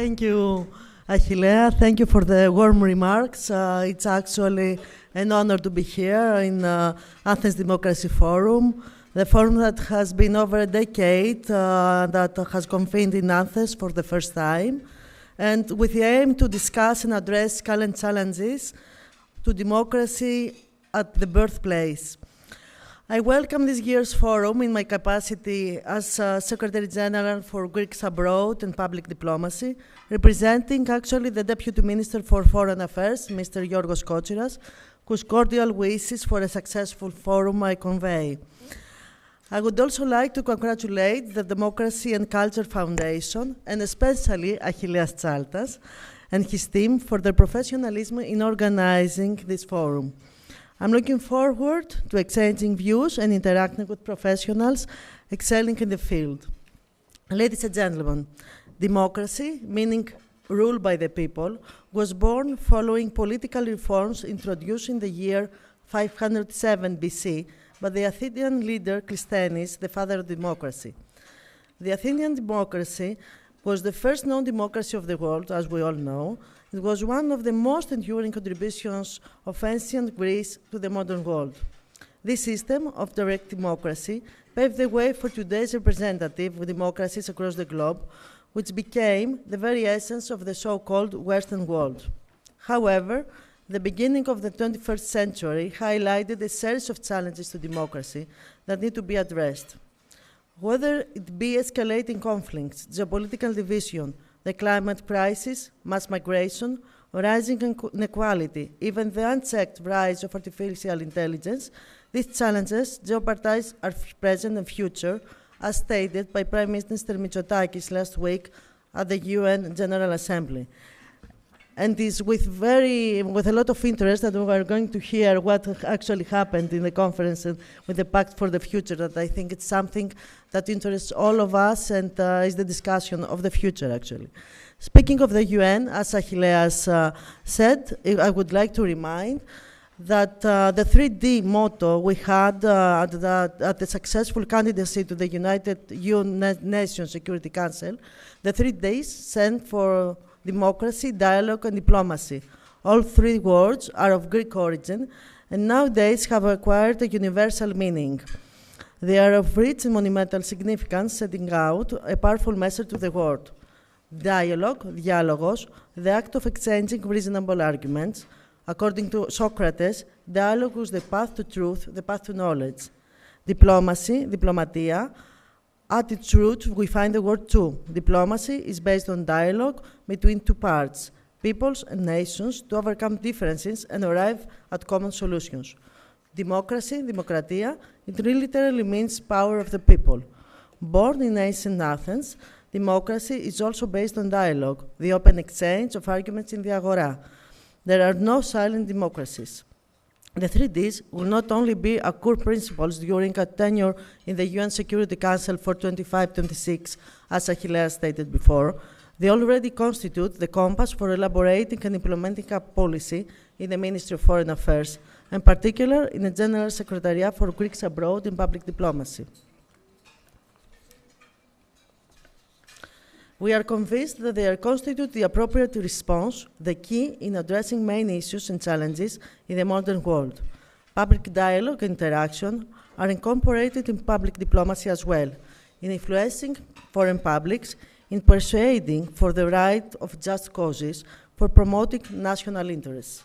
Thank you, Achillea. Thank you for the warm remarks. It's actually an honor to be here in Athens Democracy Forum, the forum that has been over a decade, that has convened in Athens for the first time, and with the aim to discuss and address current challenges to democracy at the birthplace. I welcome this year's forum in my capacity as Secretary General for Greeks Abroad and Public Diplomacy, representing actually the Deputy Minister for Foreign Affairs, Mr. Giorgos Kotziras, whose cordial wishes for a successful forum I convey. I would also like to congratulate the Democracy and Culture Foundation, and especially Achilleas Tsaltas and his team for their professionalism in organizing this forum. I'm looking forward to exchanging views and interacting with professionals excelling in the field. Ladies and gentlemen, democracy, meaning rule by the people, was born following political reforms introduced in the year 507 BC by the Athenian leader Clisthenes, the father of democracy. The Athenian democracy was the first known democracy of the world, as we all know. It was one of the most enduring contributions of ancient Greece to the modern world. This system of direct democracy paved the way for today's representative democracies across the globe, which became the very essence of the so-called Western world. However, the beginning of the 21st century highlighted a series of challenges to democracy that need to be addressed. Whether it be escalating conflicts, geopolitical division, the climate crisis, mass migration, rising inequality, even the unchecked rise of artificial intelligence, these challenges jeopardize our present and future, as stated by Prime Minister Mitsotakis last week at the UN General Assembly. And it's with a lot of interest that we are going to hear what actually happened in the conference and with the Pact for the Future, that I think it's something that interests all of us and is the discussion of the future, actually. Speaking of the UN, as Achilleas said, I would like to remind that the 3D motto we had at the successful candidacy to the United Nations Security Council, the 3 Ds stand for democracy, dialogue, and diplomacy. All three words are of Greek origin and nowadays have acquired a universal meaning. They are of rich and monumental significance, setting out a powerful message to the world. Dialogue, dialogos, the act of exchanging reasonable arguments. According to Socrates, dialogue was the path to truth, the path to knowledge. Diplomacy, diplomatia, at its root, we find the word two. Diplomacy is based on dialogue between two parts, peoples and nations, to overcome differences and arrive at common solutions. Democracy, demokratia, it literally means power of the people. Born in ancient Athens, democracy is also based on dialogue, the open exchange of arguments in the agora. There are no silent democracies. The 3 Ds will not only be our core principles during a tenure in the UN Security Council for 25-26, as Achilleas stated before, they already constitute the compass for elaborating and implementing a policy in the Ministry of Foreign Affairs, in particular in the General Secretariat for Greeks Abroad and Public Diplomacy. We are convinced that they constitute the appropriate response, the key in addressing main issues and challenges in the modern world. Public dialogue and interaction are incorporated in public diplomacy as well, in influencing foreign publics, in persuading for the right of just causes, for promoting national interests.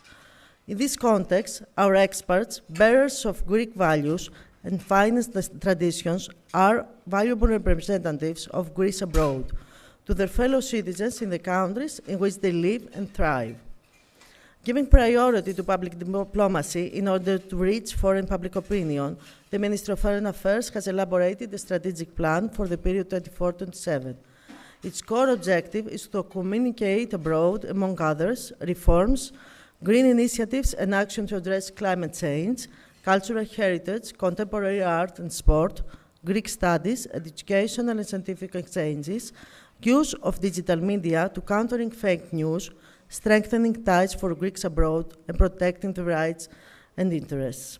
In this context, our experts, bearers of Greek values and finest traditions, are valuable representatives of Greece abroad, to their fellow citizens in the countries in which they live and thrive. Giving priority to public diplomacy in order to reach foreign public opinion, the Ministry of Foreign Affairs has elaborated a strategic plan for the period 24-27. Its core objective is to communicate abroad, among others, reforms, green initiatives and action to address climate change, cultural heritage, contemporary art and sport, Greek studies, educational and scientific exchanges, use of digital media to countering fake news, strengthening ties for Greeks abroad, and protecting the rights and interests.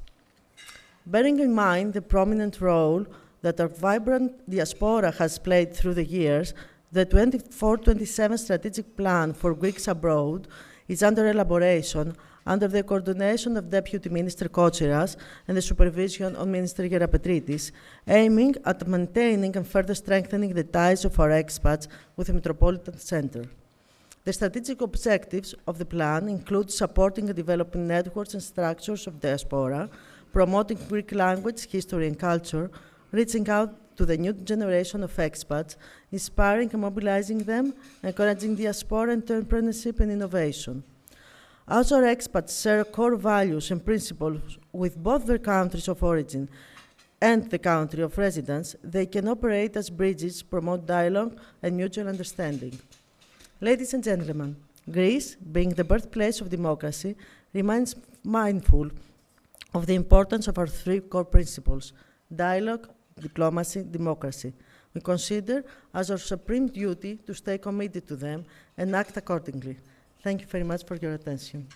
Bearing in mind the prominent role that our vibrant diaspora has played through the years, The 24-27 strategic plan for Greeks abroad is under elaboration under the coordination of Deputy Minister Kotsiras and the supervision of Minister Gerapetritis, aiming at maintaining and further strengthening the ties of our expats with the Metropolitan Center. The strategic objectives of the plan include supporting and developing networks and structures of diaspora, promoting Greek language, history, and culture, reaching out to the new generation of expats, inspiring and mobilizing them, encouraging diaspora entrepreneurship and innovation. As our expats share core values and principles with both their countries of origin and the country of residence, they can operate as bridges, promote dialogue and mutual understanding. Ladies and gentlemen, Greece, being the birthplace of democracy, remains mindful of the importance of our three core principles: dialogue, diplomacy, democracy. We consider as our supreme duty to stay committed to them and act accordingly. Thank you very much for your attention.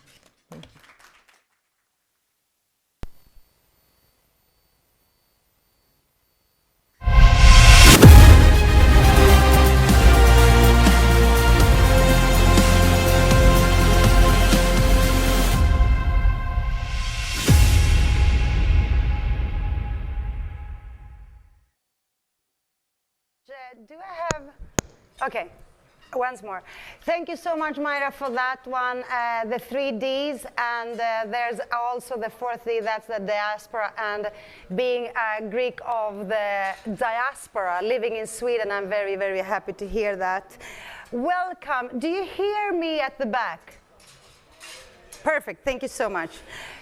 Do I have? Okay. Once more. Thank you so much, Maira, for that one, the 3 Ds, and there's also the 4th D, that's the diaspora, and being a Greek of the diaspora, living in Sweden, I'm very, very happy to hear that. Welcome. Do you hear me at the back? Perfect. Thank you so much.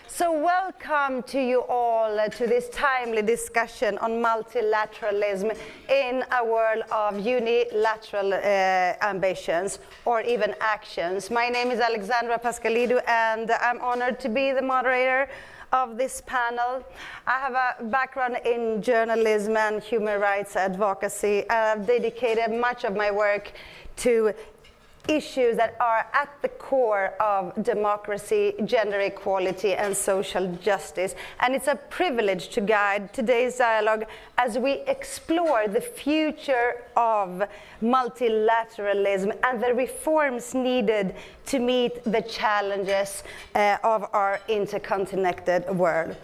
So welcome to you all to this timely discussion on multilateralism in a world of unilateral ambitions or even actions. My name is Alexandra Pascalidou, and I'm honored to be the moderator of this panel. I have a background in journalism and human rights advocacy. I've dedicated much of my work to issues that are at the core of democracy, gender equality, and social justice. And it's a privilege to guide today's dialogue as we explore the future of multilateralism and the reforms needed to meet the challenges of our interconnected world.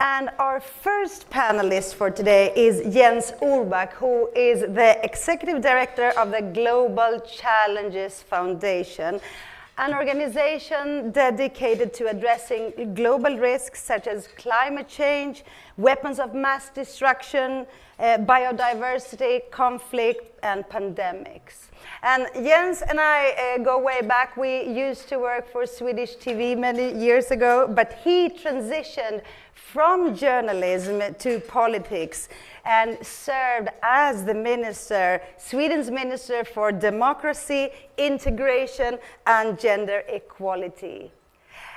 And our first panelist for today is Jens Orback, who is the Executive Director of the Global Challenges Foundation, an organization dedicated to addressing global risks such as climate change, weapons of mass destruction, biodiversity, conflict, and pandemics. And Jens and I go way back. We used to work for Swedish TV many years ago, but he transitioned from journalism to politics and served as the minister, Sweden's Minister for Democracy, Integration, and Gender Equality.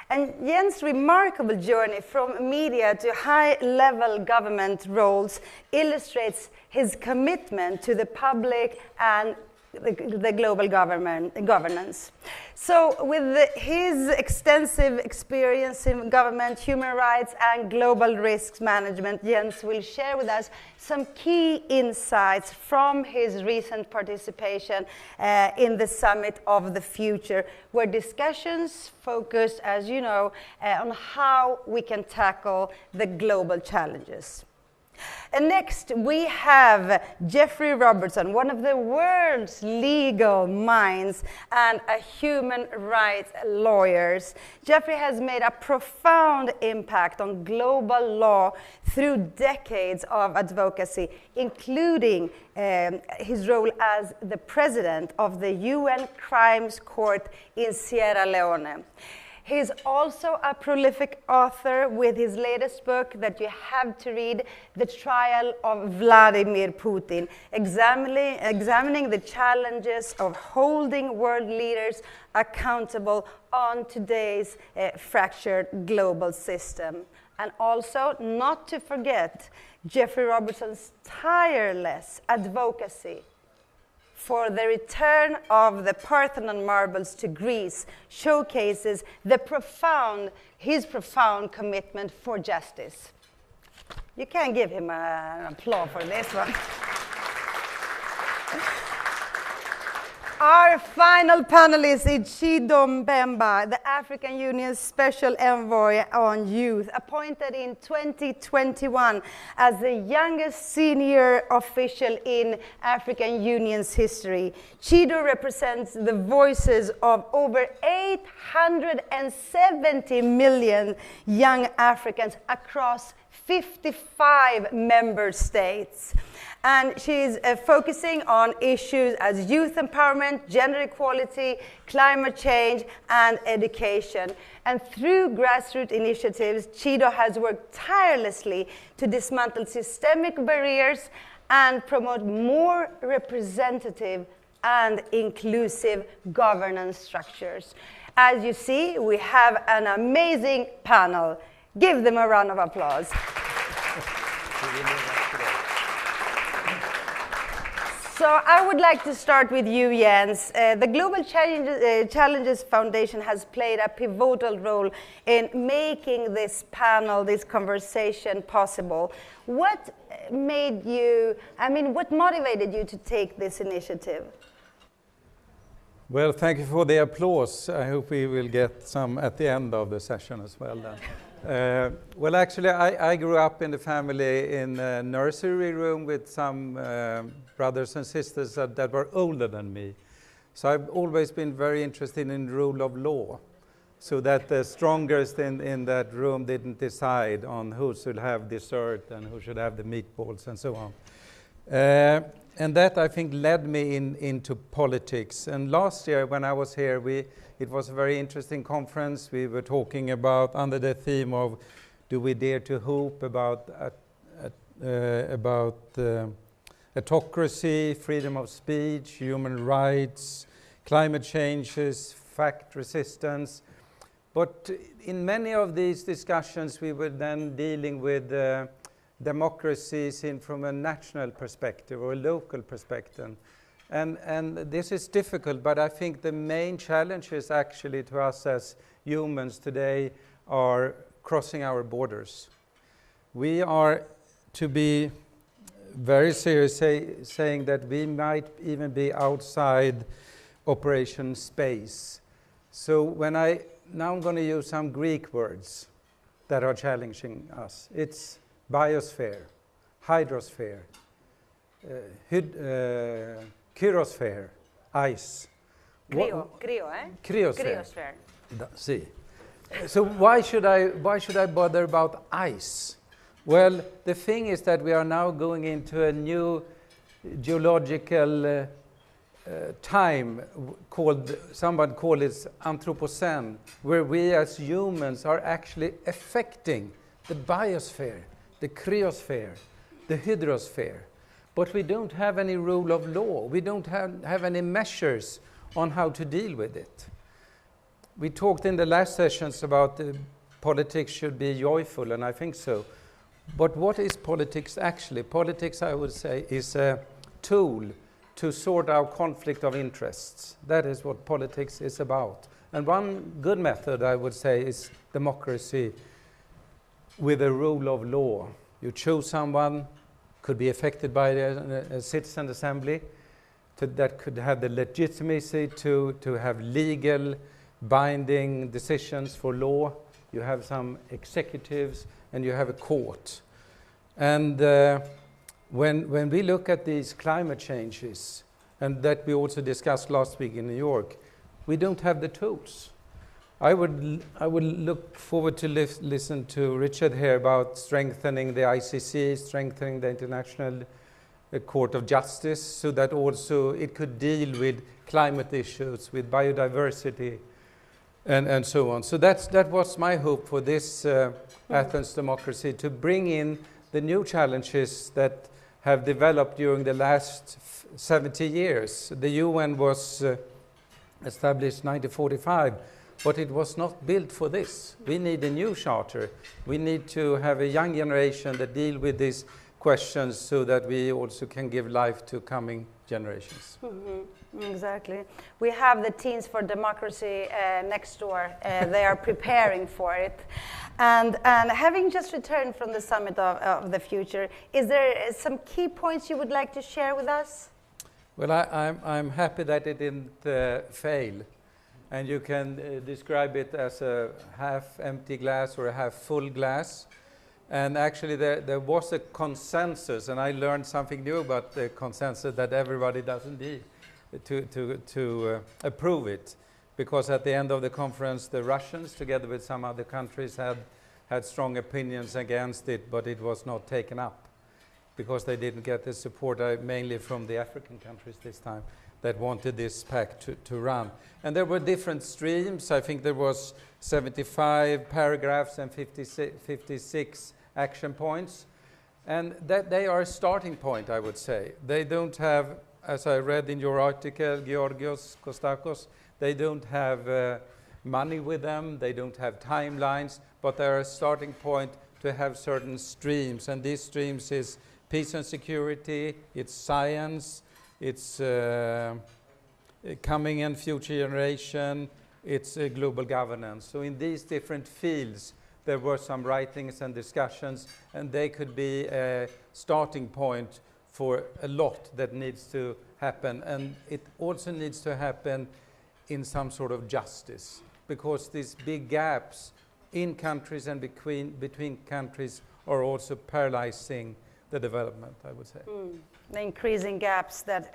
And Jens' remarkable journey from media to high-level government roles illustrates his commitment to the public and the global governance. So with his extensive experience in government, human rights, and global risks management, Jens will share with us some key insights from his recent participation in the Summit of the Future, where discussions focused, as you know, on how we can tackle the global challenges. And next, we have Geoffrey Robertson, one of the world's legal minds and a human rights lawyers. Geoffrey has made a profound impact on global law through decades of advocacy, including his role as the president of the UN Crimes Court in Sierra Leone. He's also a prolific author with his latest book that you have to read, The Trial of Vladimir Putin, examining the challenges of holding world leaders accountable on today's fractured global system. And also, not to forget, Geoffrey Robertson's tireless advocacy for the return of the Parthenon marbles to Greece showcases his profound commitment for justice. You can give him an applause for this one. Our final panelist is Chido Mpemba, the African Union's Special Envoy on Youth, appointed in 2021 as the youngest senior official in African Union's history. Chido represents the voices of over 870 million young Africans across 55 member states. And she's focusing on issues as youth empowerment, gender equality, climate change, and education. And through grassroots initiatives, Chido has worked tirelessly to dismantle systemic barriers and promote more representative and inclusive governance structures. As you see, we have an amazing panel. Give them a round of applause. So I would like to start with you, Jens. The Global Challenges Foundation has played a pivotal role in making this panel, this conversation possible. What motivated you to take this initiative? Well, thank you for the applause. I hope we will get some at the end of the session as well then. Well, actually, I grew up in the family in a nursery room with some brothers and sisters that were older than me. So I've always been very interested in the rule of law, so that the strongest in that room didn't decide on who should have dessert and who should have the meatballs and so on. And that, I think, led me into politics. And last year, when I was here, it was a very interesting conference. We were talking about, under the theme of, do we dare to hope, about autocracy, freedom of speech, human rights, climate changes, fact resistance. But in many of these discussions, we were then dealing with democracy seen from a national perspective or a local perspective. And this is difficult, but I think the main challenges actually to us as humans today are crossing our borders. We are to be very serious saying that we might even be outside operation space. So now I'm going to use some Greek words that are challenging us. It's biosphere, hydrosphere, cryosphere, ice. Cryosphere. See. So why should I bother about ice? Well, the thing is that we are now going into a new geological time someone called it Anthropocene, where we as humans are actually affecting the biosphere, the cryosphere, the hydrosphere. But we don't have any rule of law. We don't have any measures on how to deal with it. We talked in the last sessions about politics should be joyful, and I think so. But what is politics actually? Politics, I would say, is a tool to sort out conflict of interests. That is what politics is about. And one good method, I would say, is democracy with a rule of law. You choose someone, could be affected by a citizen assembly, that could have the legitimacy to have legal binding decisions for law. You have some executives, and you have a court. And when we look at these climate changes, and that we also discussed last week in New York, we don't have the tools. I would look forward to listen to Richard here about strengthening the ICC, strengthening the International Court of Justice, so that also it could deal with climate issues, with biodiversity, and so on. So that was my hope for this Athens democracy, to bring in the new challenges that have developed during the last 70 years. The UN was established in 1945, but it was not built for this. We need a new charter. We need to have a young generation that deal with these questions so that we also can give life to coming generations. Mm-hmm. Exactly. We have the Teens for Democracy next door. They are preparing for it. And having just returned from the Summit of the Future, is there some key points you would like to share with us? Well, I'm happy that it didn't fail. And you can describe it as a half-empty glass or a half-full glass. And actually, there was a consensus, and I learned something new about the consensus, that everybody doesn't need to approve it. Because at the end of the conference, the Russians, together with some other countries, had strong opinions against it, but it was not taken up. Because they didn't get the support, mainly from the African countries this time, that wanted this pact to run. And there were different streams. I think there was 75 paragraphs and 56 action points. And that they are a starting point, I would say. They don't have, as I read in your article, Georgios Kostakos, they don't have money with them, they don't have timelines, but they're a starting point to have certain streams. And these streams is peace and security, it's science, it's coming and future generation, it's global governance. So in these different fields, there were some writings and discussions, and they could be a starting point for a lot that needs to happen. And it also needs to happen in some sort of justice, because these big gaps in countries and between countries are also paralyzing the development, I would say. The increasing gaps that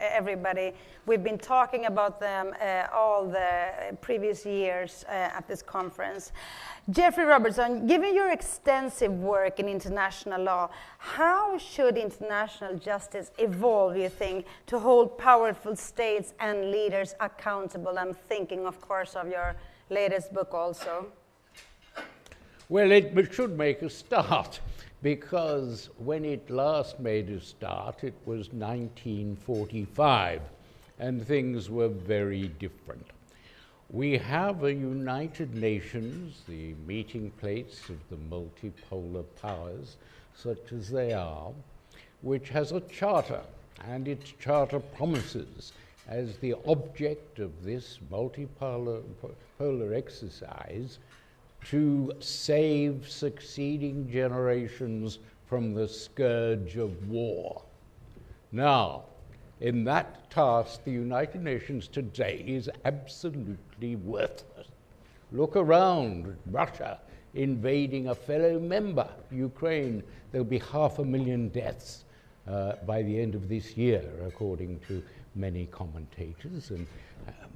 we've been talking about them all the previous years at this conference. Geoffrey Robertson, given your extensive work in international law, how should international justice evolve, you think, to hold powerful states and leaders accountable? I'm thinking, of course, of your latest book also. Well, it should make a start, because when it last made a start, it was 1945, and things were very different. We have a United Nations, the meeting place of the multipolar powers, such as they are, which has a charter, and its charter promises, as the object of this multipolar exercise, to save succeeding generations from the scourge of war. Now, in that task, the United Nations today is absolutely worthless. Look around, Russia invading a fellow member, Ukraine. There'll be 500,000 deaths by the end of this year, according to many commentators, and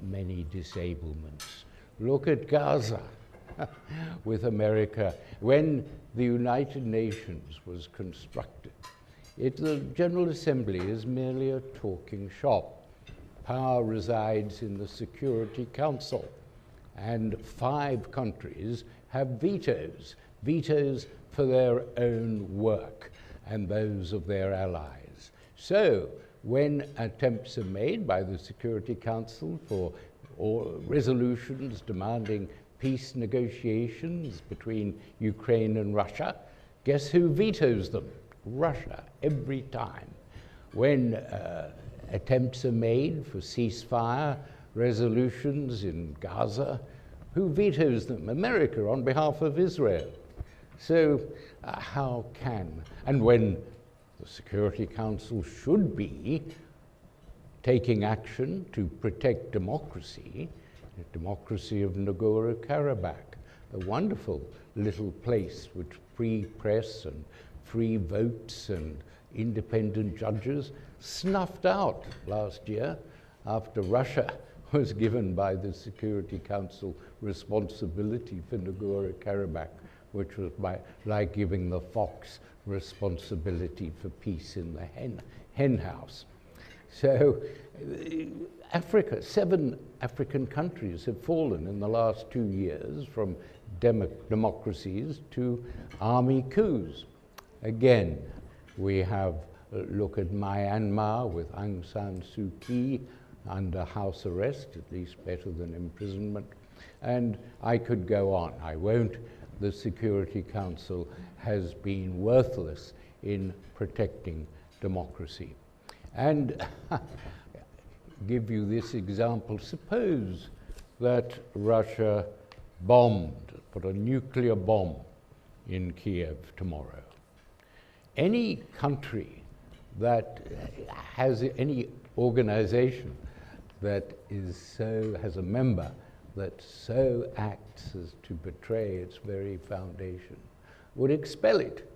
many disablements. Look at Gaza. With America. When the United Nations was constructed, the General Assembly is merely a talking shop. Power resides in the Security Council, and 5 countries have vetoes for their own work and those of their allies. So when attempts are made by the Security Council for resolutions demanding peace negotiations between Ukraine and Russia, guess who vetoes them? Russia, every time. When attempts are made for ceasefire resolutions in Gaza, who vetoes them? America, on behalf of Israel. So how can, and when the Security Council should be taking action to protect democracy, the democracy of Nagorno-Karabakh, a wonderful little place with free press and free votes and independent judges, snuffed out last year after Russia was given by the Security Council responsibility for Nagorno-Karabakh, which was like giving the fox responsibility for peace in the hen house. So Africa, 7 African countries have fallen in the last 2 years from democracies to army coups. Again, we have look at Myanmar with Aung San Suu Kyi under house arrest, at least better than imprisonment. And I could go on. I won't. The Security Council has been worthless in protecting democracy. And give you this example. Suppose that Russia put a nuclear bomb in Kiev tomorrow. Any country that has any organization that has a member that so acts as to betray its very foundation would expel it.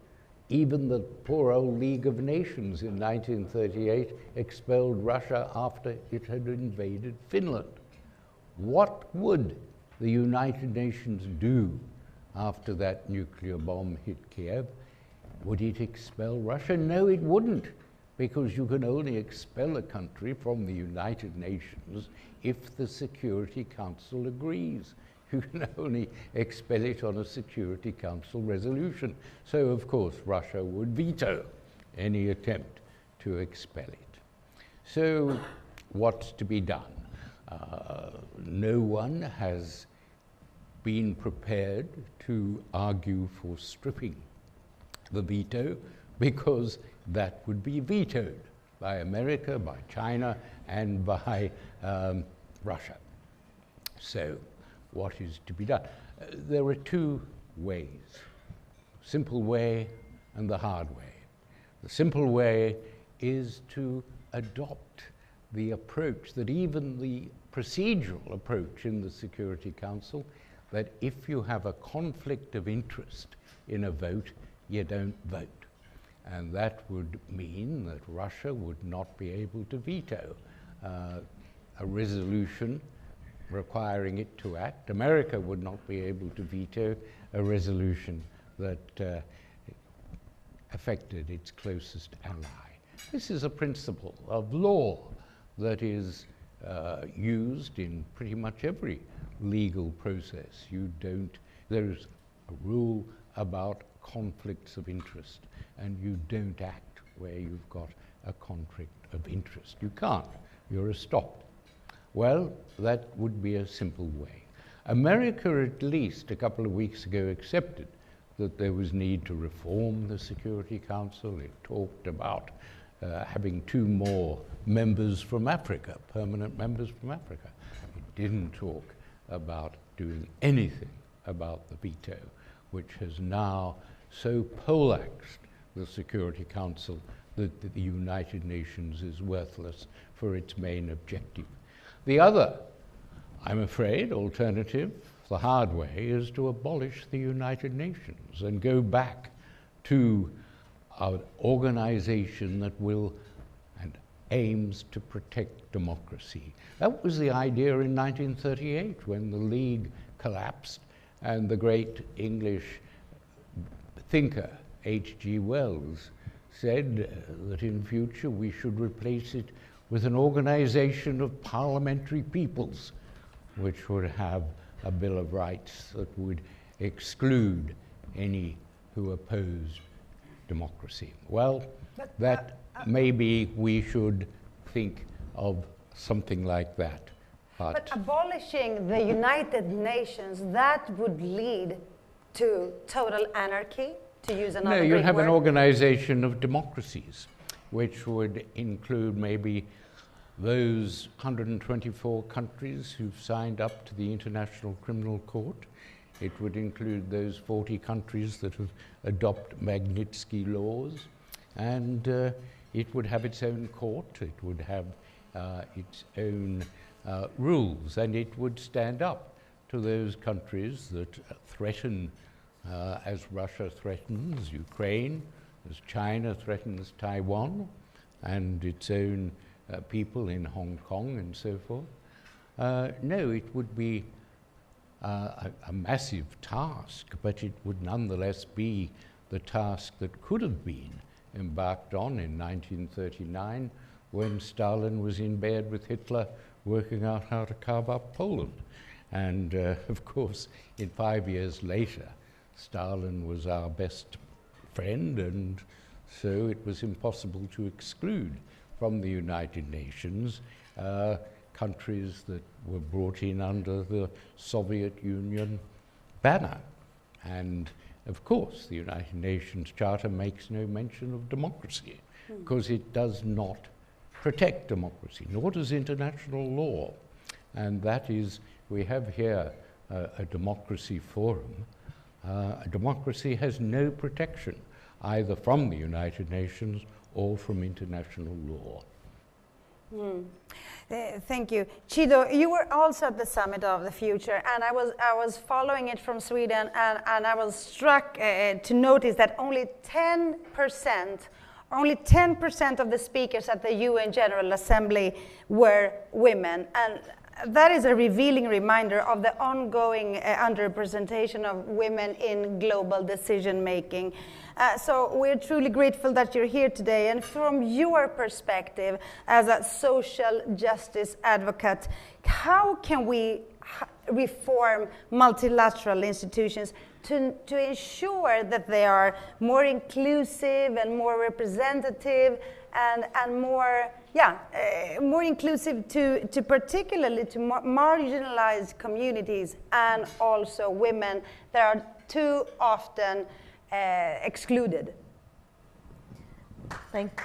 Even the poor old League of Nations in 1938 expelled Russia after it had invaded Finland. What would the United Nations do after that nuclear bomb hit Kiev? Would it expel Russia? No, it wouldn't, because you can only expel a country from the United Nations if the Security Council agrees. You can only expel it on a Security Council resolution. So, of course, Russia would veto any attempt to expel it. So, what's to be done? No one has been prepared to argue for stripping the veto, because that would be vetoed by America, by China, and by Russia. So, what is to be done? There are two ways, simple way and the hard way. The simple way is to adopt the approach that even the procedural approach in the Security Council, that if you have a conflict of interest in a vote, you don't vote. And that would mean that Russia would not be able to veto a resolution requiring it to act. America would not be able to veto a resolution that affected its closest ally. This is a principle of law that is used in pretty much every legal process. There's a rule about conflicts of interest, and you don't act where you've got a conflict of interest. You can't. You're stopped. Well, that would be a simple way. America, at least a couple of weeks ago, accepted that there was need to reform the Security Council. It talked about having 2 more members from Africa, permanent members from Africa. It didn't talk about doing anything about the veto, which has now so poleaxed the Security Council that the United Nations is worthless for its main objective. The other, I'm afraid, alternative, the hard way, is to abolish the United Nations and go back to an organization that will and aims to protect democracy. That was the idea in 1938 when the League collapsed and the great English thinker H.G. Wells said that in future we should replace it with an organization of parliamentary peoples, which would have a Bill of Rights that would exclude any who opposed democracy. Well, maybe we should think of something like that. But abolishing the United Nations, that would lead to total anarchy, to use another Greek word? No, you'd have an organization of democracies, which would include maybe those 124 countries who've signed up to the International Criminal Court. It would include those 40 countries that have adopted Magnitsky laws, and it would have its own court, it would have its own rules, and it would stand up to those countries that threaten, as Russia threatens Ukraine, as China threatens Taiwan, and its own people in Hong Kong and so forth. No, it would be a massive task, but it would nonetheless be the task that could have been embarked on in 1939 when Stalin was in bed with Hitler working out how to carve up Poland. And of course, 5 years later, Stalin was our best friend, and so it was impossible to exclude from the United Nations countries that were brought in under the Soviet Union banner. And of course, the United Nations Charter makes no mention of democracy, because it does not protect democracy, nor does international law. And that is, we have here a democracy forum. A democracy has no protection, either from the United Nations or from international law. Thank you. Chido, you were also at the Summit of the Future, and I was following it from Sweden, and I was struck to notice that only 10% of the speakers at the UN General Assembly were women. And that is a revealing reminder of the ongoing underrepresentation of women in global decision making. So we're truly grateful that you're here today. And from your perspective as a social justice advocate, how can we reform multilateral institutions to ensure that they are more inclusive and more representative and more inclusive to particularly to marginalized communities and also women that are too often excluded? Thank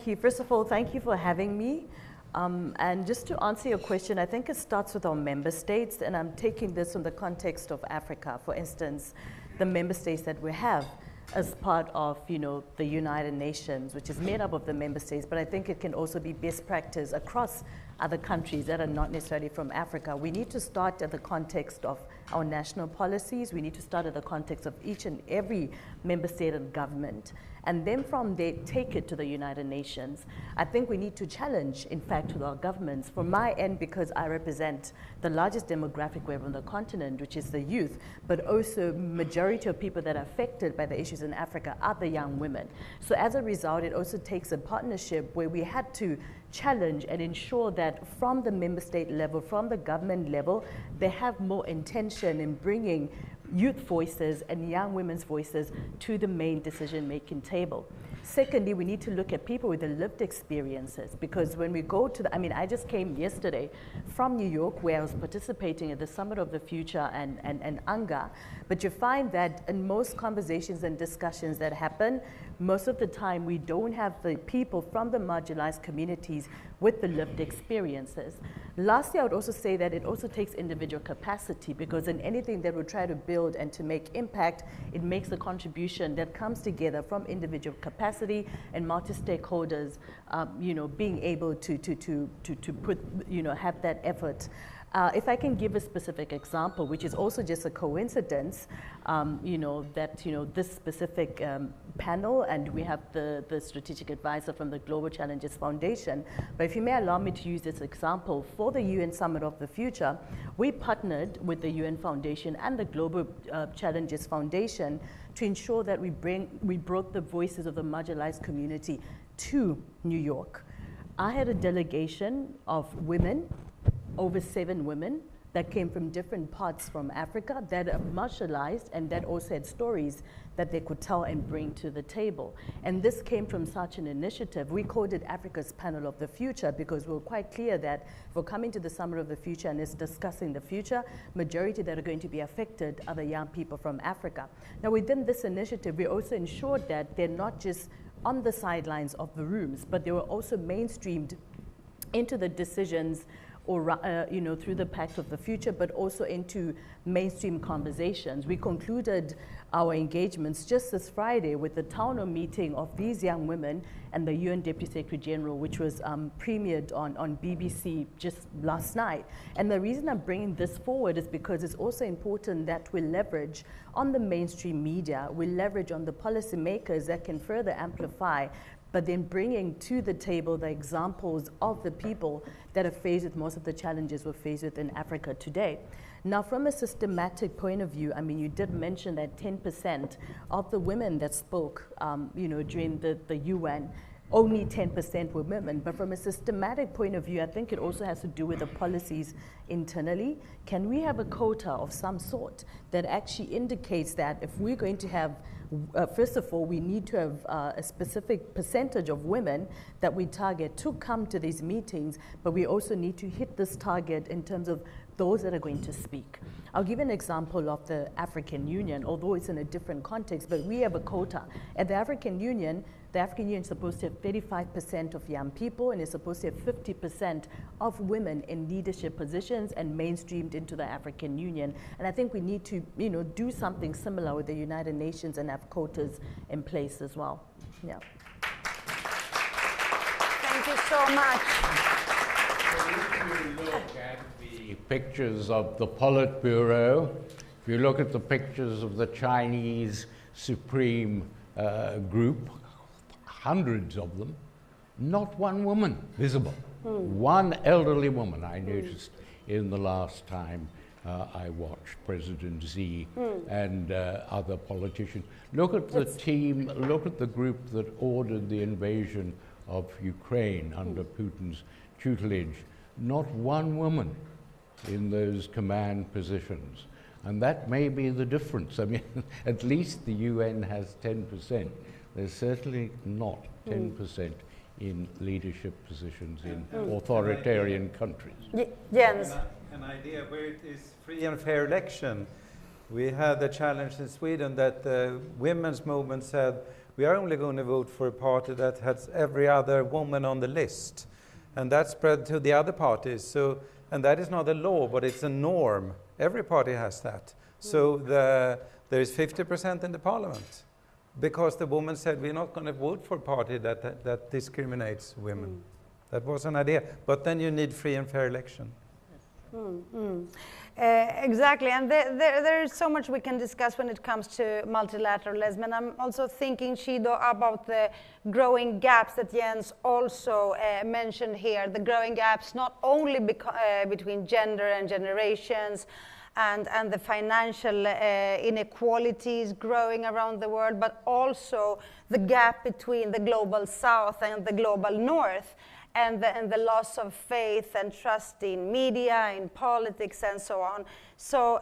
you. First of all, thank you for having me. And just to answer your question, I think it starts with our member states, and I'm taking this from the context of Africa. For instance, the member states that we have as part of, the United Nations, which is made up of the member states, but I think it can also be best practice across other countries that are not necessarily from Africa. We need to start at the context of our national policies. We need to start at the context of each and every member state and government. And then from there, take it to the United Nations. I think we need to challenge, in fact, with our governments. From my end, because I represent the largest demographic group on the continent, which is the youth, but also majority of people that are affected by the issues in Africa are the young women. So as a result, it also takes a partnership where we had to challenge and ensure that from the member state level, from the government level, they have more intention in bringing youth voices and young women's voices to the main decision-making table. Secondly, we need to look at people with the lived experiences, because when we go to I just came yesterday from New York, where I was participating at the Summit of the Future and UNGA, but you find that in most conversations and discussions that happen, most of the time we don't have the people from the marginalized communities with the lived experiences. Lastly, I would also say that it also takes individual capacity, because in anything that we try to build and to make impact, it makes a contribution that comes together from individual capacity and multi-stakeholders, being able to put, have that effort. If I can give a specific example, which is also just a coincidence, this specific panel, and we have the strategic advisor from the Global Challenges Foundation. But if you may allow me to use this example, for the UN Summit of the Future, we partnered with the UN Foundation and the Global Challenges Foundation to ensure that we brought the voices of the marginalized community to New York. I had a delegation of women, over 7 women that came from different parts from Africa that are marginalized and that also had stories that they could tell and bring to the table. And this came from such an initiative. We called it Africa's Panel of the Future, because we were quite clear that if we're coming to the Summit of the Future and it's discussing the future, majority that are going to be affected are the young people from Africa. Now within this initiative, we also ensured that they're not just on the sidelines of the rooms, but they were also mainstreamed into the decisions or through the Pact of the Future, but also into mainstream conversations. We concluded our engagements just this Friday with the town hall meeting of these young women and the UN Deputy Secretary General, which was premiered on BBC just last night. And the reason I'm bringing this forward is because it's also important that we leverage on the mainstream media, we leverage on the policymakers that can further amplify, but then bringing to the table the examples of the people that are faced with most of the challenges we're faced with in Africa today. Now, from a systematic point of view, you did mention that 10% of the women that spoke, during the UN, only 10% were women. But from a systematic point of view, I think it also has to do with the policies internally. Can we have a quota of some sort that actually indicates that if we're going to have first of all, we need to have a specific percentage of women that we target to come to these meetings, but we also need to hit this target in terms of those that are going to speak. I'll give an example of the African Union, although it's in a different context, but we have a quota. At the African Union, The African Union is supposed to have 35% of young people, and is supposed to have 50% of women in leadership positions and mainstreamed into the African Union. And I think we need to, do something similar with the United Nations and have quotas in place as well. Yeah. Thank you so much. If you look at the pictures of the Politburo, if you look at the pictures of the Chinese Supreme Group, hundreds of them, not one woman visible. One elderly woman I noticed in the last time I watched President Xi and other politicians. Look at the team, look at the group that ordered the invasion of Ukraine under Putin's tutelage. Not one woman in those command positions. And that may be the difference. I mean, at least the UN has 10%. There's certainly not 10% in leadership positions in authoritarian countries. Jens. An idea where it is free and fair election. We had the challenge in Sweden that the women's movement said, we are only going to vote for a party that has every other woman on the list. And that spread to the other parties. So, and that is not a law, but it's a norm. Every party has that. So there is 50% in the parliament. Because the woman said, we're not going to vote for a party that discriminates women. That was an idea. But then you need free and fair election. Exactly, and there is so much we can discuss when it comes to multilateralism, and I'm also thinking, Chido, about the growing gaps that Jens also mentioned here, the growing gaps not only between gender and generations, and the financial inequalities growing around the world, but also the gap between the global south and the global north. And the loss of faith and trust in media, in politics, and so on. So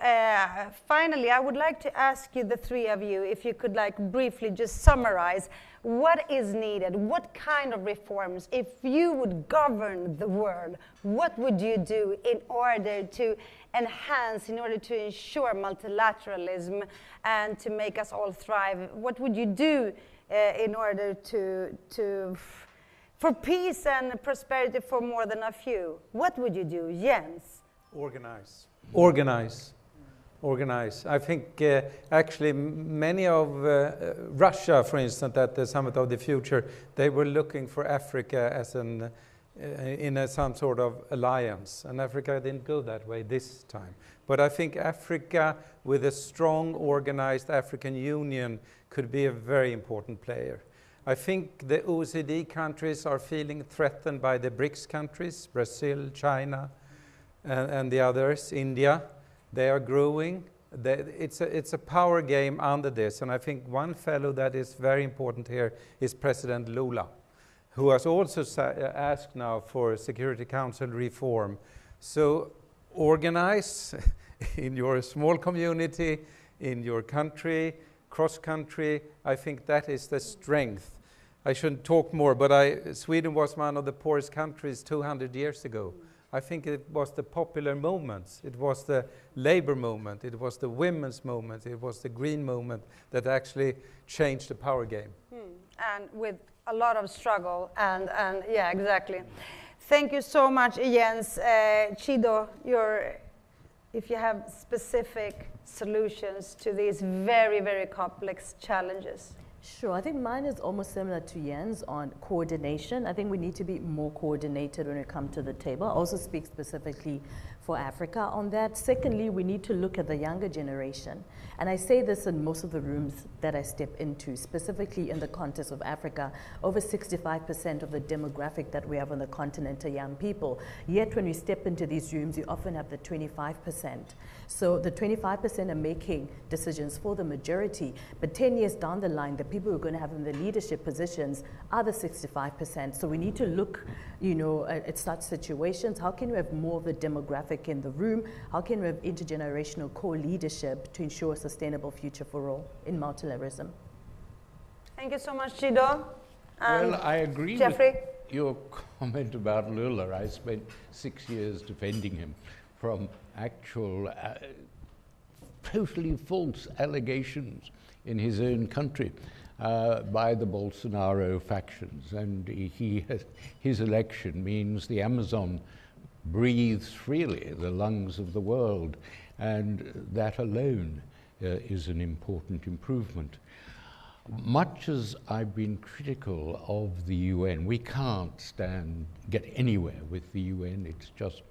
finally, I would like to ask you, the three of you, if you could briefly just summarize what is needed, what kind of reforms, if you would govern the world, what would you do in order to enhance, in order to ensure multilateralism and to make us all thrive? What would you do in order for peace and prosperity for more than a few? What would you do, Jens? Organize. Organize. Organize. I think actually many of Russia, for instance, at the Summit of the Future, they were looking for Africa as some sort of alliance. And Africa didn't go that way this time. But I think Africa, with a strong, organized African Union, could be a very important player. I think the OECD countries are feeling threatened by the BRICS countries, Brazil, China, and the others, India. They are growing. It's a power game under this. And I think one fellow that is very important here is President Lula, who has also asked now for Security Council reform. So organize in your small community, in your country, cross-country. I think that is the strength. I shouldn't talk more, but Sweden was one of the poorest countries 200 years ago. I think it was the popular movements, it was the labor movement, it was the women's movement, it was the green movement that actually changed the power game. And with a lot of struggle, and yeah, exactly. Thank you so much, Jens. Chido, if you have specific solutions to these very, very complex challenges. Sure, I think mine is almost similar to Jens on coordination. I think we need to be more coordinated when we come to the table. I also speak specifically for Africa on that. Secondly, we need to look at the younger generation. And I say this in most of the rooms that I step into, specifically in the context of Africa. Over 65% of the demographic that we have on the continent are young people. Yet when we step into these rooms, you often have the 25%. So the 25% are making decisions for the majority, but 10 years down the line, the people who are going to have in the leadership positions are the 65%. So we need to look, at such situations. How can we have more of the demographic in the room? How can we have intergenerational co-leadership to ensure a sustainable future for all in multilateralism? Thank you so much, Chido. Well, I agree Geoffrey? with your comment about Lula. I spent 6 years defending him from actual totally false allegations in his own country. by the Bolsonaro factions. And his election means the Amazon breathes freely, the lungs of the world, and that alone is an important improvement. Much as I've been critical of the UN, we can't get anywhere with the UN. It's just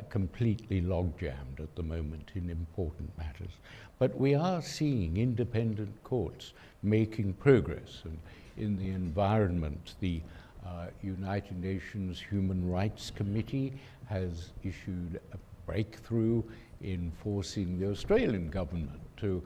completely log-jammed at the moment in important matters. But we are seeing independent courts making progress. And in the environment, the United Nations Human Rights Committee has issued a breakthrough in forcing the Australian government to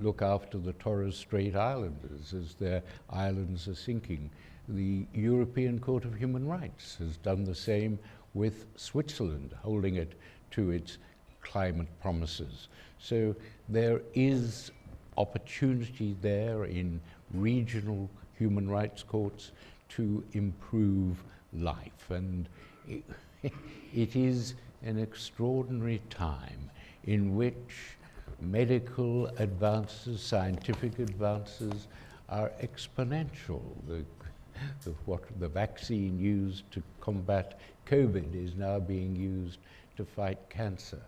look after the Torres Strait Islanders as their islands are sinking. The European Court of Human Rights has done the same with Switzerland, holding it to its climate promises. So there is opportunity there in regional human rights courts to improve life. And it is an extraordinary time in which medical advances, scientific advances are exponential. The vaccine used to combat COVID is now being used to fight cancer.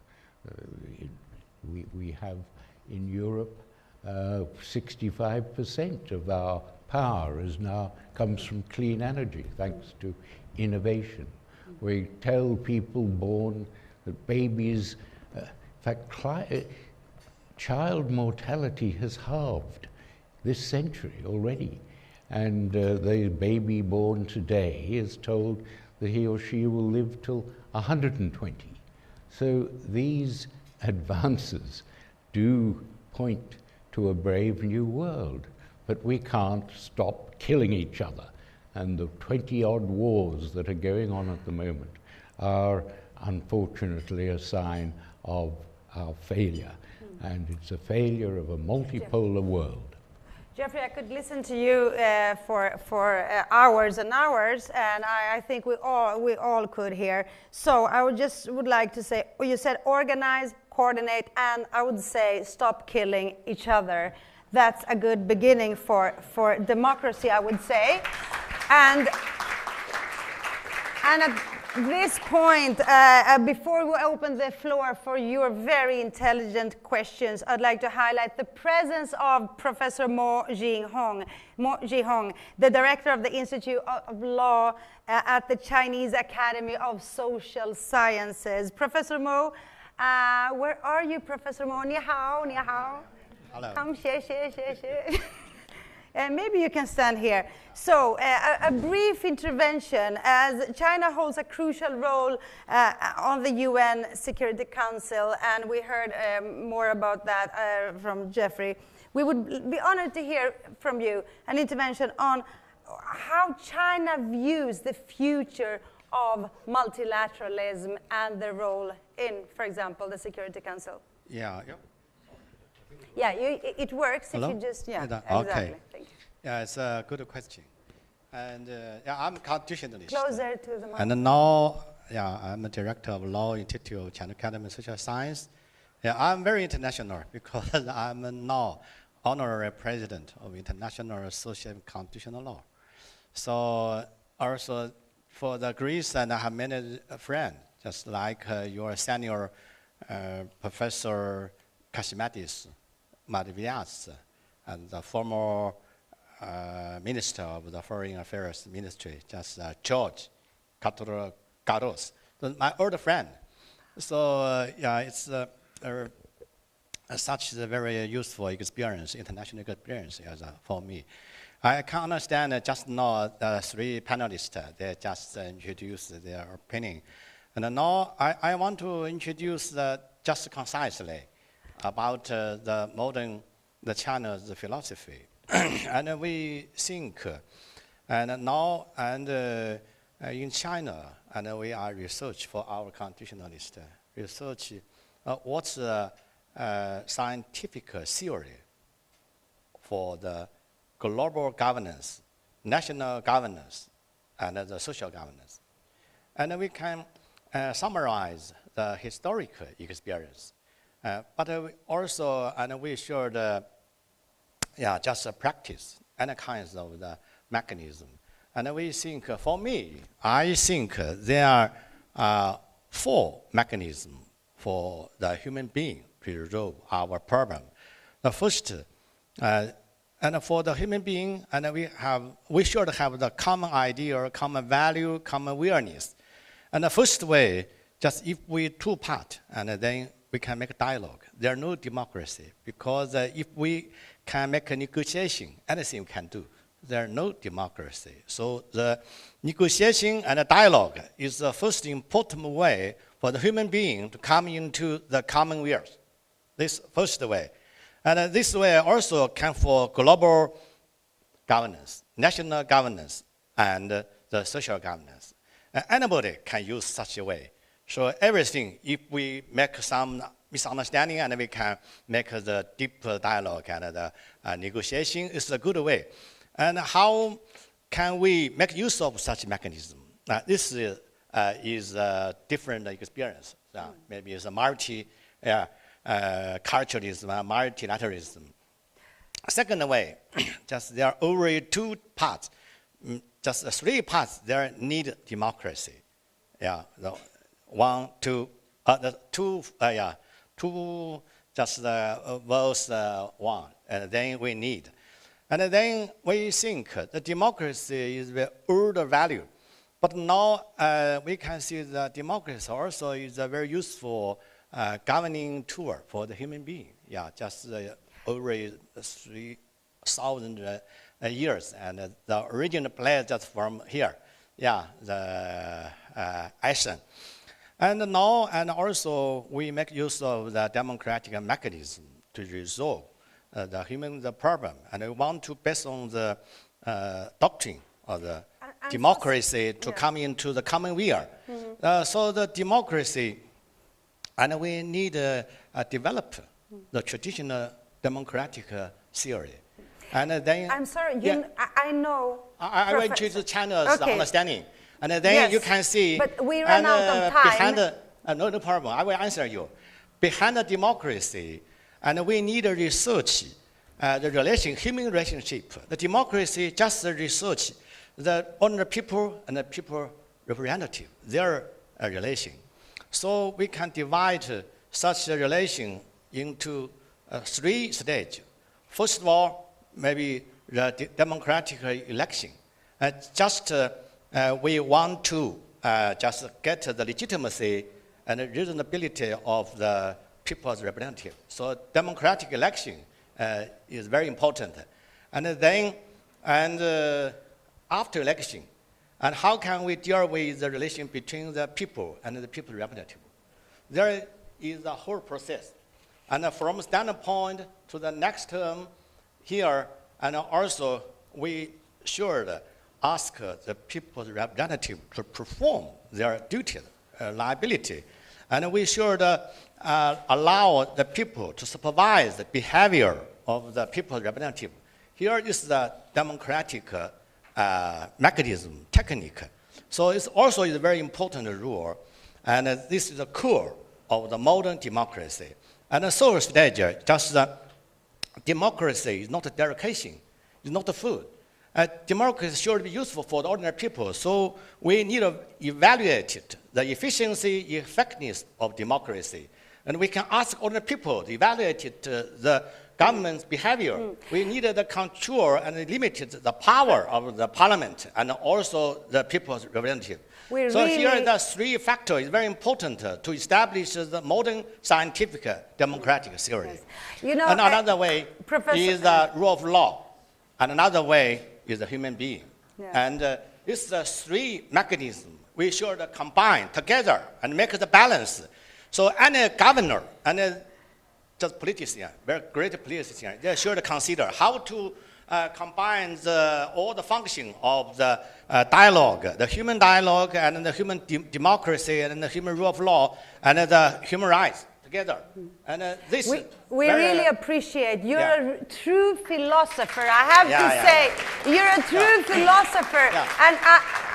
We have in Europe 65% of our power comes from clean energy, thanks to innovation. We tell people born that babies, in fact, child mortality has halved this century already. And the baby born today is told that he or she will live till 120. So these advances do point to a brave new world, but we can't stop killing each other. And the 20-odd wars that are going on at the moment are unfortunately a sign of our failure. And it's a failure of a multipolar world. Geoffrey, I could listen to you for hours and hours, and I think we all could here. So I would like to say, you said organize, coordinate, and I would say stop killing each other. That's a good beginning for democracy, I would say. And at this point, before we open the floor for your very intelligent questions, I'd like to highlight the presence of Professor Mo Jihong, the director of the Institute of Law at the Chinese Academy of Social Sciences. Professor Mo, where are you, Professor Mo? Ni hao, ni hao. Hello. Come, xie. Maybe you can stand here. So, a brief intervention, as China holds a crucial role on the UN Security Council, and we heard more about that from Geoffrey. We would be honored to hear from you an intervention on how China views the future of multilateralism and their role in, for example, the Security Council. Yeah. Yeah, it works. Hello? If you just, yeah, Okay. exactly. Thank you. Yeah, it's a good question. And I'm a constitutionalist. Closer to the mic. And now, I'm a director of Law Institute of China Academy of Social Science. Yeah, I'm very international because I'm now honorary president of International Association of Constitutional Law. So also for the Greece, and I have many friends, just like your senior Professor Kashimatis Madvias, and the former Minister of the Foreign Affairs Ministry, just George Katos, my old friend. So it's such a very useful experience, international experience for me. I can understand just now the three panelists, they just introduced their opinion. And now I want to introduce just concisely about the China's philosophy. And we think, and now in China, and we are research for our constitutionalist research, what's the scientific theory for the global governance, national governance, and the social governance. And we can summarize the historical experience. But we also, and we should just practice any kinds of the mechanism. And we think, for me, I think there are 4 mechanisms for the human being to resolve our problem. The first, and for the human being, and we should have the common idea, common value, common awareness. And the first way, just if we two-part, and then we can make a dialogue. There's no democracy, because if we can make a negotiation, anything we can do. There's no democracy. So the negotiation and the dialogue is the first important way for the human being to come into the commonwealth. This first way. And this way also can for global governance, national governance, and the social governance. Anybody can use such a way. So everything, if we make some misunderstanding and we can make the deep dialogue and the negotiation, is a good way. And how can we make use of such mechanism? This is a different experience. Maybe it's a multiculturalism, multilateralism. Second way, just there are over 2 parts. Just 3 parts there need democracy. Yeah, the 1, 2, the 2, two, just verse 1, and then we need. And then we think the democracy is the old value. But now we can see that democracy also is a very useful governing tool for the human being. Yeah, just over 3,000 years. And the original place just from here. Yeah, the action. And now, and also we make use of the democratic mechanism to resolve the problem, and we want to based on the doctrine of the democracy to come into the commonwealth. So the democracy, and we need to develop the traditional democratic theory. And then I'm sorry, I know. I went to the China's understanding, and then you can see. But we ran out of time. Behind no problem. I will answer you. Behind the democracy. And we need to research the human relationship. The democracy just research the ordinary people and the people representative, their relation. So we can divide such a relation into 3 stages. First of all, maybe the democratic election. We want to just get the legitimacy and the reasonability of the people's representative. So democratic election is very important. And then, after election, and how can we deal with the relation between the people and the people representative? There is a whole process. And from standpoint to the next term here, and also we should ask the people's representative to perform their duties, liability. And we should allow the people to supervise the behavior of the people's representative. Here is the democratic mechanism, technique. So it's also a very important rule, and this is the core of the modern democracy. And the third stage, just democracy is not a derogation, it's not a food. Democracy should be useful for the ordinary people, so we need to evaluate the efficiency, effectiveness of democracy. And we can ask ordinary people to evaluate the government's behavior. We needed the control and limited the power of the parliament and also the people's representative. So here the 3 factors is very important to establish the modern scientific democratic theory. Yes. You know, and another way is the rule of law, and another way is the human being. Yeah. And it's the 3 mechanisms we should combine together and make the balance. So any governor and just politician, very great politician, they should consider how to combine all the function of the dialogue, the human dialogue and the human democracy and the human rule of law and the human rights together. And this we really appreciate. You're a true philosopher. I have to say, you're a true philosopher. And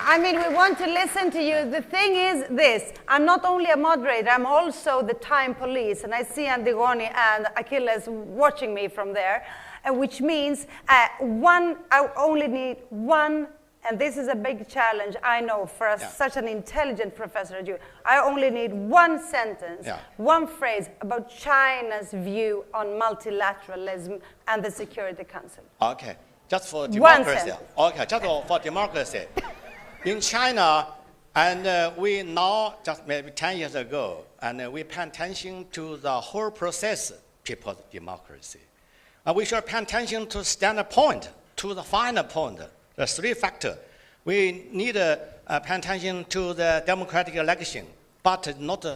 I mean, we want to listen to you. The thing is this. I'm not only a moderator, I'm also the time police. And I see Antigone and Achilles watching me from there, which means I only need one, and this is a big challenge, I know, for such an intelligent professor as you. I only need one sentence, one phrase about China's view on multilateralism and the Security Council. Okay. Just for democracy. Okay, just for democracy. In China, and we know just maybe 10 years ago, and we pay attention to the whole process, people's democracy. We should pay attention to standard point, to the final point, the three factors. We need to pay attention to the democratic election, but not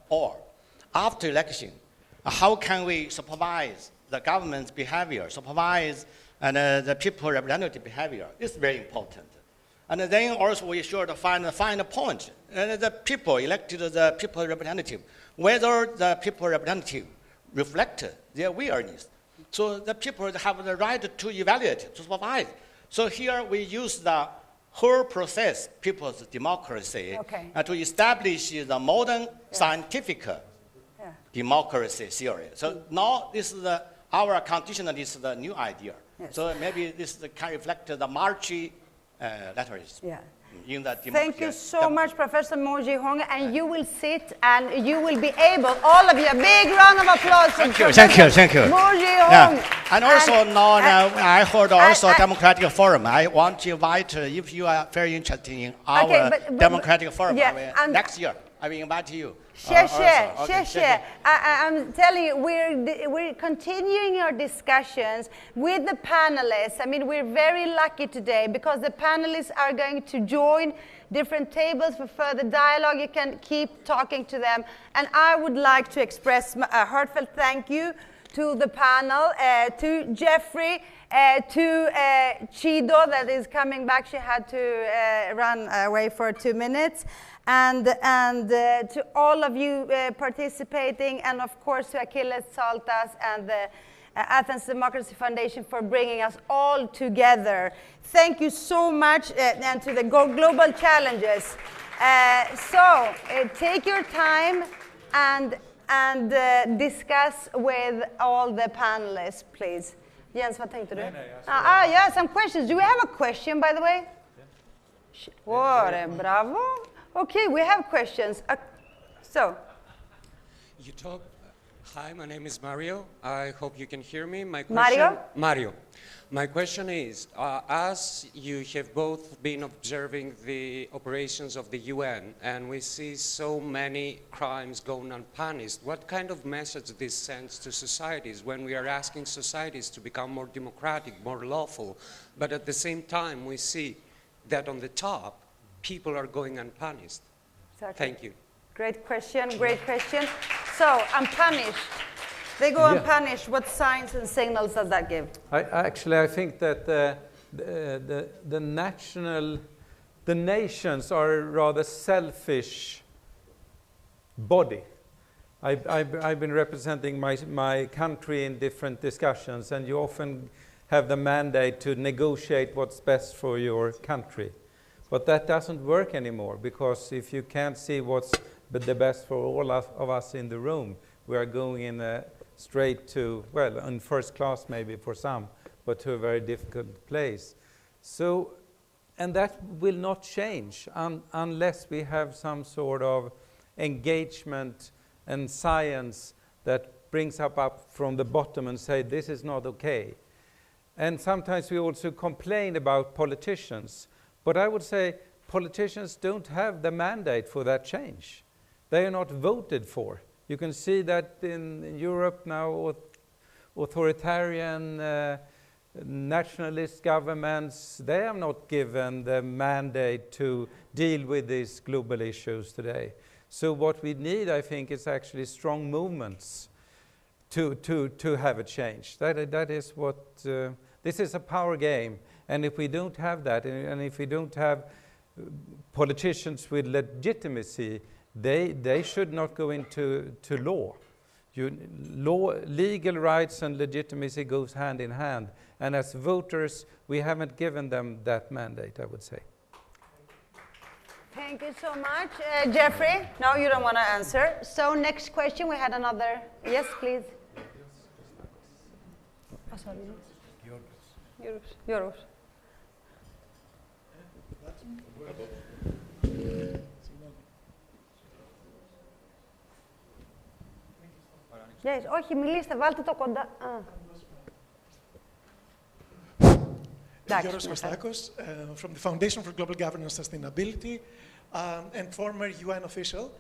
all. After election, how can we supervise the government's behavior, supervise and the people representative behavior is very important. And then also we should find the final point. And the people elected the people representative, whether the people representative reflect their willingness. So the people have the right to evaluate, to supervise. So here we use the whole process, people's democracy, to establish the modern scientific democracy theory. So now this is our conditional is the new idea. Yes. So maybe this can reflect the multilateralism in the democracy. Thank you so much, Professor Mo Jihong, and you will sit and you will be able, all of you, a big round of applause. Thank you. Mo Jihong. And also I heard also Democratic Forum. I want to invite, if you are very interested in our Democratic Forum, next year, I will invite you. Share. I'm telling you, we're continuing our discussions with the panelists. I mean, we're very lucky today because the panelists are going to join different tables for further dialogue. You can keep talking to them. And I would like to express a heartfelt thank you to the panel, to Geoffrey, to Chido that is coming back. She had to run away for 2 minutes. And to all of you participating, and of course to Achilles Saltas and the Athens Democracy Foundation for bringing us all together. Thank you so much, and to the global challenges. So take your time and discuss with all the panelists, please. Jens, vad tänkte du? Yeah, some questions. Do we have a question, by the way? Bravo. Okay, we have questions. You talk. Hi, my name is Mario. I hope you can hear me. My question, Mario. My question is, as you have both been observing the operations of the UN, and we see so many crimes going unpunished, what kind of message this sends to societies when we are asking societies to become more democratic, more lawful, but at the same time we see that on the top, people are going unpunished. Exactly. Thank you. Great question. So, unpunished. They go unpunished. What signs and signals does that give? I think that the nations are a rather selfish body. I've been representing my country in different discussions, and you often have the mandate to negotiate what's best for your country. But that doesn't work anymore, because if you can't see what's the best for all of us in the room, we are going in straight to, well, in first class maybe for some, but to a very difficult place. So, and that will not change unless we have some sort of engagement and science that brings up from the bottom and say, this is not okay. And sometimes we also complain about politicians. But I would say politicians don't have the mandate for that change. They are not voted for. You can see that in Europe now, authoritarian nationalist governments, they are not given the mandate to deal with these global issues today. So what we need, I think, is actually strong movements to have a change. That is what, this is a power game. And if we don't have that, and if we don't have politicians with legitimacy, they should not go into law. Legal rights and legitimacy goes hand in hand. And as voters, we haven't given them that mandate, I would say. Thank you so much. Geoffrey, no, you don't want to answer. So next question, we had another. Yes, please. Oh, sorry. Yours. Yes, όχι, μιλήστε, βάλτε το κοντά. Georgios Kostakos, from the Foundation for Global Governance Sustainability and former UN official.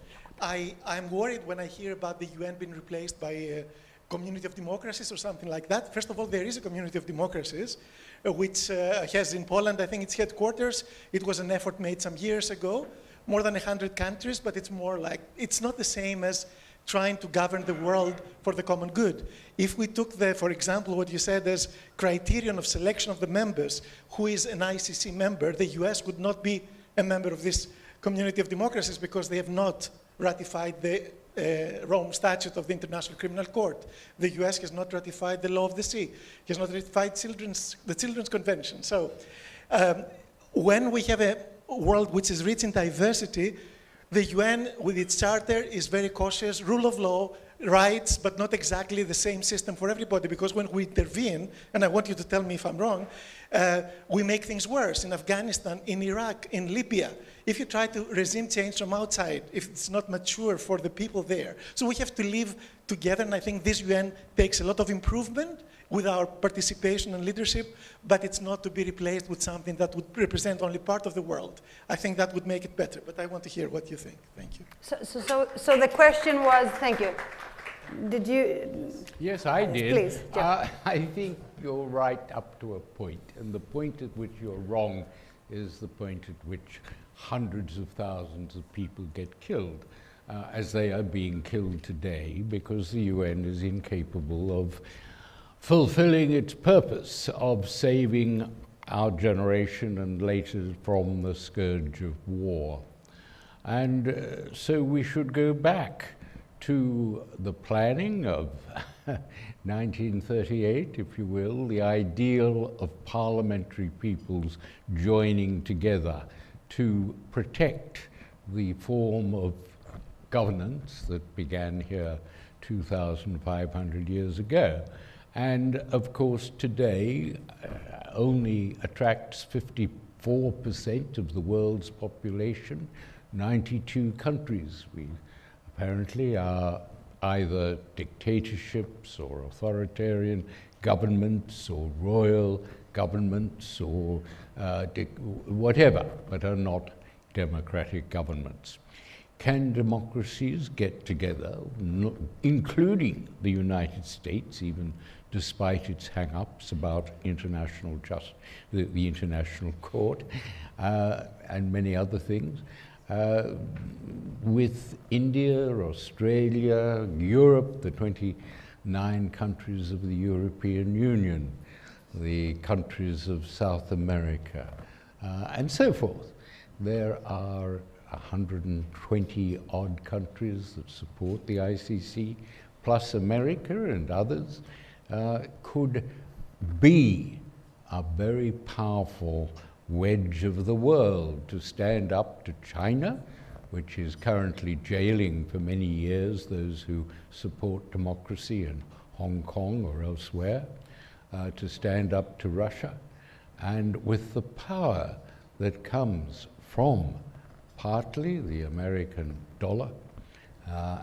I'm worried when I hear about the UN being replaced by a community of democracies or something like that. First of all, there is a community of democracies which has in Poland, I think, its headquarters. It was an effort made some years ago, more than 100 countries, but it's more like, it's not the same as trying to govern the world for the common good. If we took for example, what you said as criterion of selection of the members, who is an ICC member, the US would not be a member of this community of democracies because they have not ratified the Rome Statute of the International Criminal Court. The US has not ratified the Law of the Sea, has not ratified the Children's Convention. So when we have a world which is rich in diversity, the UN, with its charter, is very cautious, rule of law, rights, but not exactly the same system for everybody, because when we intervene, and I want you to tell me if I'm wrong, we make things worse in Afghanistan, in Iraq, in Libya. If you try to regime change from outside, if it's not mature for the people there. So we have to live together, and I think this UN takes a lot of improvement with our participation and leadership, but it's not to be replaced with something that would represent only part of the world. I think that would make it better, but I want to hear what you think. Thank you. So the question was, thank you. Did you? Yes, I did. Please, I think you're right up to a point, and the point at which you're wrong is the point at which hundreds of thousands of people get killed, as they are being killed today, because the UN is incapable of fulfilling its purpose of saving our generation and later from the scourge of war. And so we should go back to the planning of 1938, if you will, the ideal of parliamentary peoples joining together to protect the form of governance that began here 2,500 years ago. And of course, today only attracts 54% of the world's population, 92 countries. We apparently are either dictatorships or authoritarian governments or royal governments or whatever, but are not democratic governments. Can democracies get together, including the United States, even despite its hang-ups about international the International Court and many other things, with India, Australia, Europe, the 29 countries of the European Union, the countries of South America, and so forth. There are 120 odd countries that support the ICC, plus America and others, could be a very powerful wedge of the world to stand up to China, which is currently jailing for many years those who support democracy in Hong Kong or elsewhere, to stand up to Russia, and with the power that comes from partly the American dollar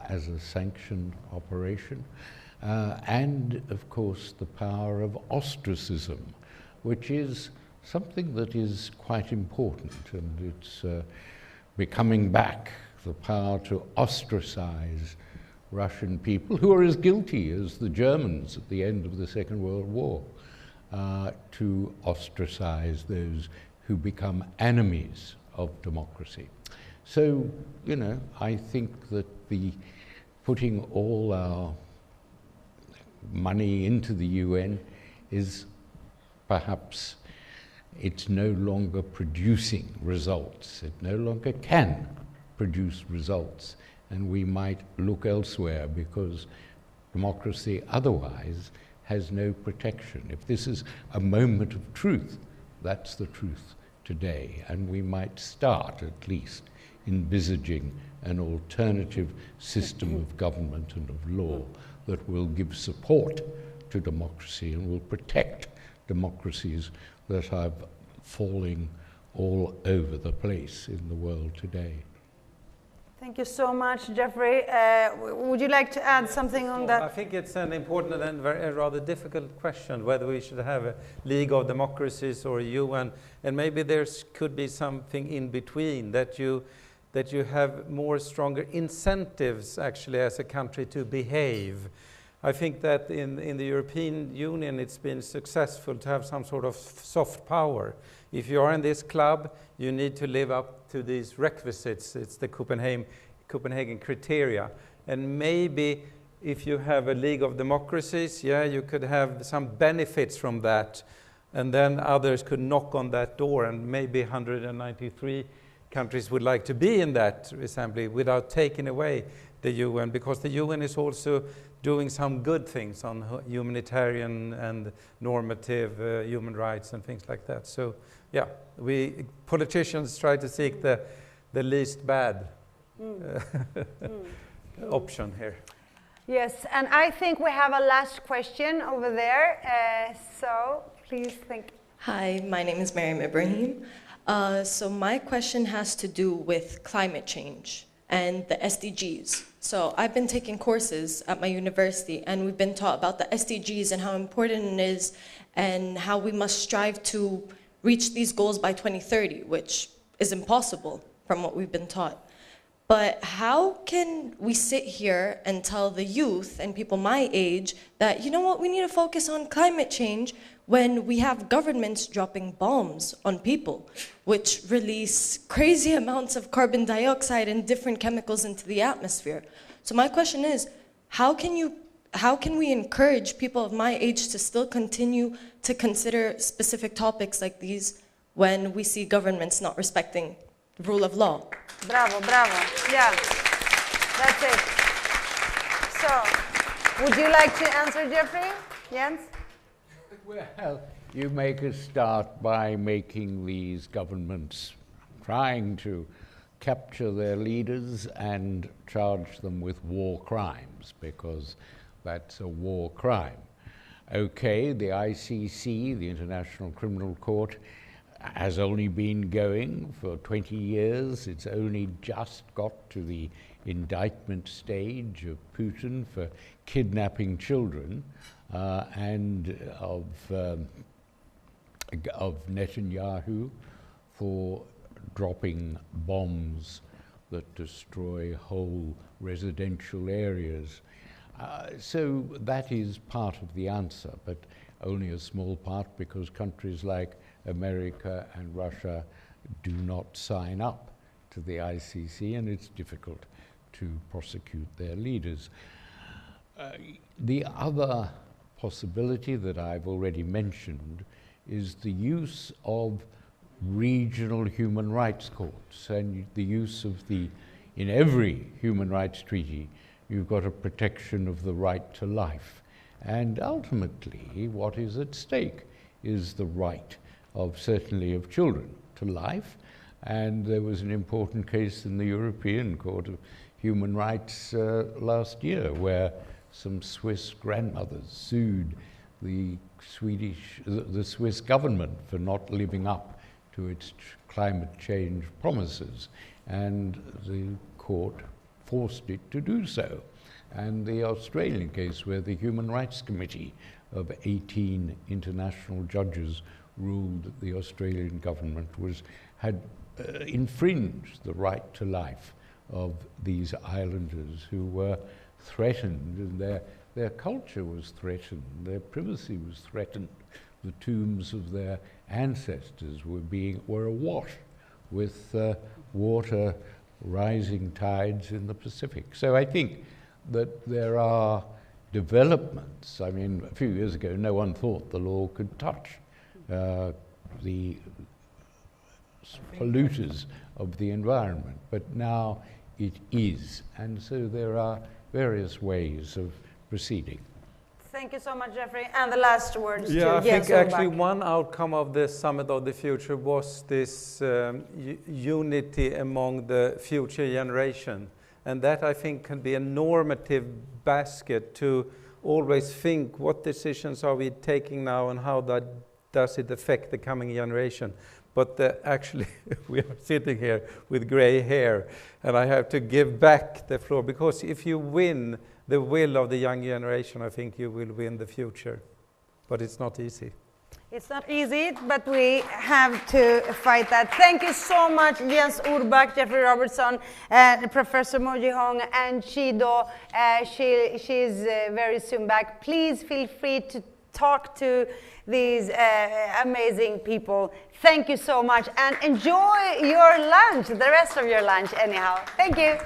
as a sanctioned operation, and of course the power of ostracism, which is something that is quite important, and it's becoming back, the power to ostracize Russian people, who are as guilty as the Germans at the end of the Second World War, to ostracize those who become enemies of democracy. So, you know, I think that putting all our money into the UN is perhaps, it's no longer producing results. It no longer can produce results, and we might look elsewhere because democracy otherwise has no protection. If this is a moment of truth, that's the truth today, and we might start at least envisaging an alternative system of government and of law that will give support to democracy and will protect democracies that are falling all over the place in the world today. Thank you so much, Geoffrey. Would you like to add something on that? I think it's an important and a rather difficult question whether we should have a League of Democracies or a UN, and maybe there could be something in between, that you have more stronger incentives actually as a country to behave. I think that in the European Union it's been successful to have some sort of soft power. If you are in this club, you need to live up to these requisites. It's the Copenhagen criteria. And maybe if you have a League of Democracies, yeah, you could have some benefits from that. And then others could knock on that door, and maybe 193 countries would like to be in that assembly without taking away the UN, because the UN is also doing some good things on humanitarian and normative human rights and things like that. So, yeah, we politicians try to seek the least bad option here. Yes, and I think we have a last question over there. So please think. Hi, my name is Maira Ibrahim. So my question has to do with climate change and the SDGs. So I've been taking courses at my university, and we've been taught about the SDGs and how important it is and how we must strive to reach these goals by 2030, which is impossible from what we've been taught. But how can we sit here and tell the youth and people my age that, you know what, we need to focus on climate change when we have governments dropping bombs on people, which release crazy amounts of carbon dioxide and different chemicals into the atmosphere? So my question is, how can we encourage people of my age to still continue to consider specific topics like these when we see governments not respecting the rule of law? Bravo, bravo. Yeah, that's it. So, would you like to answer, Geoffrey? Jens? Well, you make a start by making these governments trying to capture their leaders and charge them with war crimes, because that's a war crime. Okay, the ICC, the International Criminal Court, has only been going for 20 years. It's only just got to the indictment stage of Putin for kidnapping children and of Netanyahu for dropping bombs that destroy whole residential areas. So that is part of the answer, but only a small part, because countries like America and Russia do not sign up to the ICC, and it's difficult to prosecute their leaders. The other possibility that I've already mentioned is the use of regional human rights courts, and the use of in every human rights treaty, you've got a protection of the right to life. And ultimately, what is at stake is the right certainly of children to life. And there was an important case in the European Court of Human Rights last year, where some Swiss grandmothers sued the Swiss government for not living up to its climate change promises, and the court forced it to do so. And the Australian case, where the Human Rights Committee of 18 international judges ruled that the Australian government had infringed the right to life of these islanders who were threatened, and their culture was threatened, their privacy was threatened. The tombs of their ancestors were awash with water rising tides in the Pacific. So I think that there are developments. I mean, a few years ago, no one thought the law could touch the polluters of the environment, but now it is. And so there are various ways of proceeding. Thank you so much, Geoffrey. And the last words Yeah, to I think actually Orback. one outcome of the Summit of the Future was this unity among the future generation. And that, I think, can be a normative basket to always think what decisions are we taking now and how that does it affect the coming generation. But actually, we are sitting here with gray hair, and I have to give back the floor, because if you win the will of the young generation, I think you will win the future. But it's not easy. It's not easy, but we have to fight that. Thank you so much, Jens Orback, Geoffrey Robertson, Professor Jihong, and Chido. She's very soon back. Please feel free to talk to these amazing people. Thank you so much, and enjoy your lunch, the rest of your lunch anyhow. Thank you.